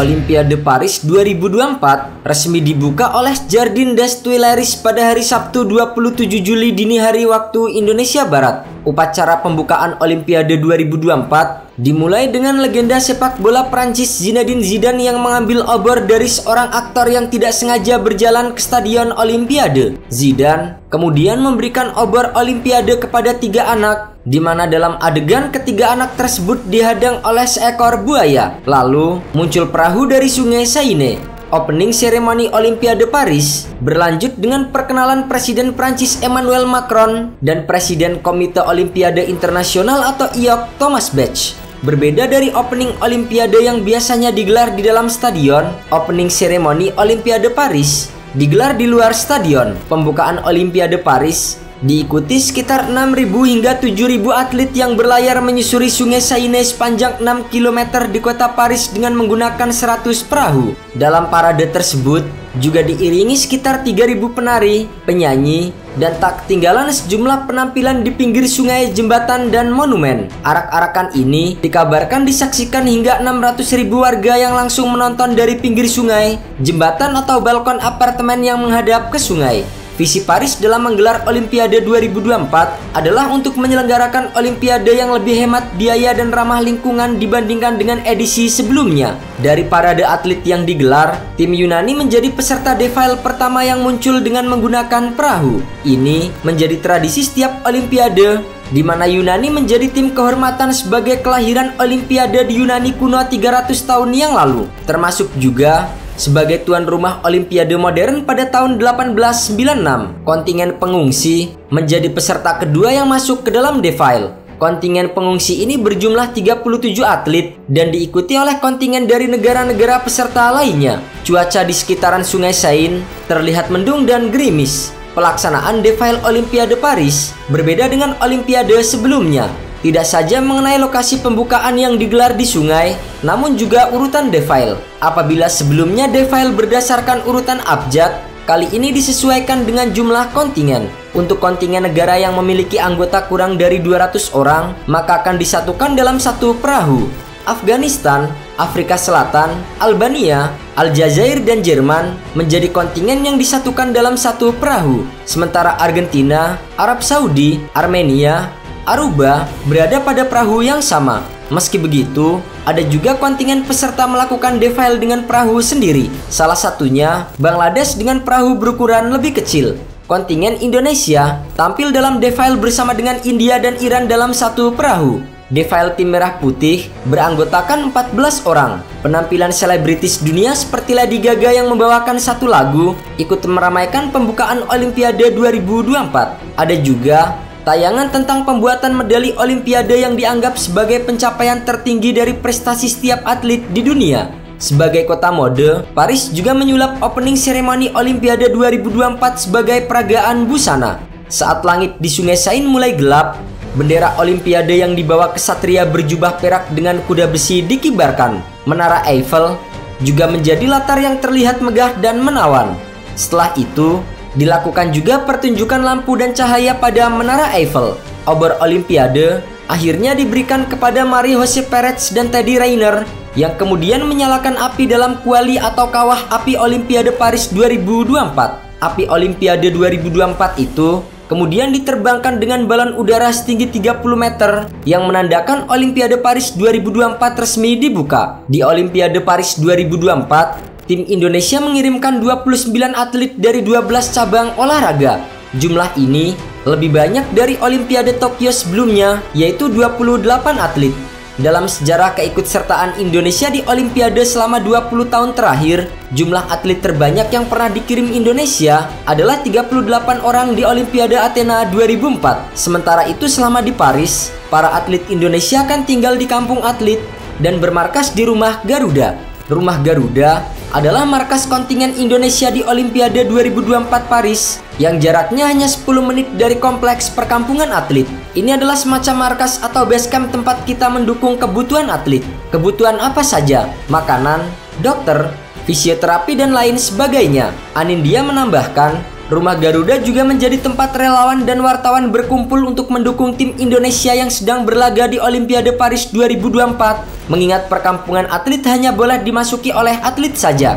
Olimpiade Paris 2024 resmi dibuka oleh Jardin des Tuileries pada hari Sabtu 27 Juli dini hari waktu Indonesia Barat. Upacara pembukaan Olimpiade 2024 dimulai dengan legenda sepak bola Prancis Zinedine Zidane yang mengambil obor dari seorang aktor yang tidak sengaja berjalan ke stadion Olimpiade. Zidane kemudian memberikan obor Olimpiade kepada 3 anak, di mana dalam adegan ketiga anak tersebut dihadang oleh seekor buaya. Lalu muncul perahu dari sungai Seine. Opening seremoni Olimpiade Paris berlanjut dengan perkenalan Presiden Prancis Emmanuel Macron dan Presiden Komite Olimpiade Internasional atau IOC Thomas Bach. Berbeda dari opening Olimpiade yang biasanya digelar di dalam stadion, opening seremoni Olimpiade Paris digelar di luar stadion. Pembukaan Olimpiade Paris diikuti sekitar 6.000 hingga 7.000 atlet yang berlayar menyusuri sungai Seine sepanjang 6 km di kota Paris dengan menggunakan 100 perahu. Dalam parade tersebut juga diiringi sekitar 3.000 penari, penyanyi, dan tak ketinggalan sejumlah penampilan di pinggir sungai, jembatan, dan monumen. Arak-arakan ini dikabarkan disaksikan hingga 600.000 warga yang langsung menonton dari pinggir sungai, jembatan, atau balkon apartemen yang menghadap ke sungai. Visi Paris dalam menggelar Olimpiade 2024 adalah untuk menyelenggarakan Olimpiade yang lebih hemat biaya dan ramah lingkungan dibandingkan dengan edisi sebelumnya. Dari parade atlet yang digelar, tim Yunani menjadi peserta defile pertama yang muncul dengan menggunakan perahu. Ini menjadi tradisi setiap Olimpiade, di mana Yunani menjadi tim kehormatan sebagai kelahiran Olimpiade di Yunani kuno 300 tahun yang lalu, termasuk juga sebagai tuan rumah Olimpiade modern pada tahun 1896. Kontingen pengungsi menjadi peserta kedua yang masuk ke dalam defile. Kontingen pengungsi ini berjumlah 37 atlet dan diikuti oleh kontingen dari negara-negara peserta lainnya. Cuaca di sekitaran sungai Seine terlihat mendung dan gerimis. Pelaksanaan defile Olimpiade Paris berbeda dengan Olimpiade sebelumnya. Tidak saja mengenai lokasi pembukaan yang digelar di sungai, namun juga urutan defile. Apabila sebelumnya defile berdasarkan urutan abjad, kali ini disesuaikan dengan jumlah kontingen. Untuk kontingen negara yang memiliki anggota kurang dari 200 orang, maka akan disatukan dalam satu perahu. Afghanistan, Afrika Selatan, Albania, Aljazair, dan Jerman menjadi kontingen yang disatukan dalam satu perahu. Sementara Argentina, Arab Saudi, Armenia, Aruba berada pada perahu yang sama. Meski begitu, ada juga kontingen peserta melakukan defile dengan perahu sendiri. Salah satunya Bangladesh dengan perahu berukuran lebih kecil. Kontingen Indonesia tampil dalam defile bersama dengan India dan Iran dalam satu perahu. Defile tim merah putih beranggotakan 14 orang. Penampilan selebritis dunia seperti Lady Gaga yang membawakan satu lagu ikut meramaikan pembukaan Olimpiade 2024. Ada juga tayangan tentang pembuatan medali Olimpiade yang dianggap sebagai pencapaian tertinggi dari prestasi setiap atlet di dunia. Sebagai kota mode, Paris juga menyulap opening seremoni Olimpiade 2024 sebagai peragaan busana. Saat langit di sungai Seine mulai gelap, bendera Olimpiade yang dibawa kesatria berjubah perak dengan kuda besi dikibarkan. Menara Eiffel juga menjadi latar yang terlihat megah dan menawan. Setelah itu, dilakukan juga pertunjukan lampu dan cahaya pada Menara Eiffel. Obor Olimpiade akhirnya diberikan kepada Marie-José Pérez dan Teddy Riner yang kemudian menyalakan api dalam kuali atau kawah api Olimpiade Paris 2024. Api Olimpiade 2024 itu kemudian diterbangkan dengan balon udara setinggi 30 meter yang menandakan Olimpiade Paris 2024 resmi dibuka. Di Olimpiade Paris 2024, tim Indonesia mengirimkan 29 atlet dari 12 cabang olahraga. Jumlah ini lebih banyak dari Olimpiade Tokyo sebelumnya, yaitu 28 atlet. Dalam sejarah keikutsertaan Indonesia di Olimpiade selama 20 tahun terakhir, jumlah atlet terbanyak yang pernah dikirim Indonesia adalah 38 orang di Olimpiade Athena 2004. Sementara itu selama di Paris, para atlet Indonesia akan tinggal di kampung atlet dan bermarkas di Rumah Garuda. Rumah Garuda adalah markas kontingen Indonesia di Olimpiade 2024 Paris yang jaraknya hanya 10 menit dari kompleks perkampungan atlet. Ini adalah semacam markas atau base camp tempat kita mendukung kebutuhan atlet. Kebutuhan apa saja? Makanan, dokter, fisioterapi, dan lain sebagainya. Anindya menambahkan, Rumah Garuda juga menjadi tempat relawan dan wartawan berkumpul untuk mendukung tim Indonesia yang sedang berlaga di Olimpiade Paris 2024, mengingat perkampungan atlet hanya boleh dimasuki oleh atlet saja.